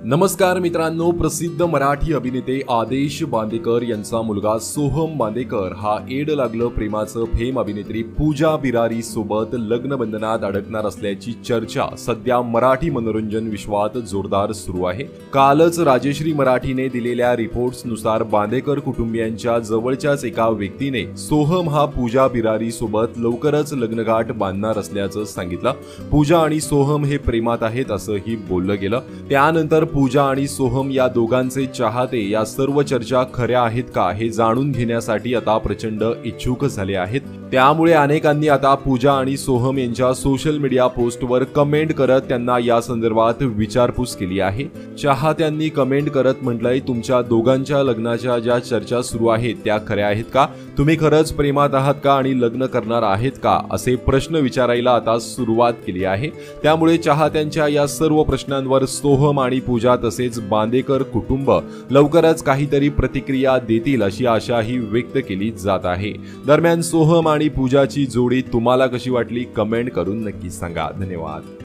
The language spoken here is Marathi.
नमस्कार मित्रांनो, प्रसिद्ध मराठी अभिनेते आदेश बांदेकर यांचा मुलगा सोहम बांदेकर हा एड लागलं प्रेमाचं फेम अभिनेत्री पूजा बिरारी सोबत लग्न बंधनात अडकणार असल्याची चर्चा सध्या मराठी मनोरंजन विश्वात जोरदार सुरू आहे। कालच राजश्री मराठीने दिलेल्या रिपोर्ट्सनुसार बांदेकर कुटुंबियांच्या जवळच्याच एका व्यक्तीने सोहम हा पूजा बिरारी सोबत लवकरच लग्नगाठ बांधणार असल्याचं सांगितलं। पूजा आणि सोहम हे प्रेमात आहेत असंही बोललं गेलं। त्यानंतर पूजा आणि सोहम या दोघांचे चाहते या सर्व चर्चा खऱ्या आहेत का हे जाणून घेण्यासाठी आता प्रचंड इच्छुक झाले आहेत। त्यामुळे अनेकांनी आता पूजा आणि सोहम यांच्या सोशल मीडिया पोस्टवर कमेंट करत त्यांना या संदर्भात विचारपूस केली आहे। चाहत्यांनी कमेंट करत म्हटलंय, तुमच्या दोघांच्या लग्नाच्या ज्या चर्चा सुरू आहेत त्या खऱ्या आहेत का? तुम्ही खरंच प्रेमात आहात का आणि लग्न करणार आहेत का? असे प्रश्न विचारायला आता सुरुवात केली आहे। त्यामुळे चाहत्यांच्या या सर्व प्रश्नांवर सोहम आणि पूजा तसेच बांदेकर कुटुंब लवकरच काहीतरी प्रतिक्रिया देतील अशी आशाही व्यक्त केली जात आहे। दरम्यान सोहम आणि पूजाची जोडी तुम्हाला कशी वाटली? कमेंट करून नक्की सांगा। धन्यवाद।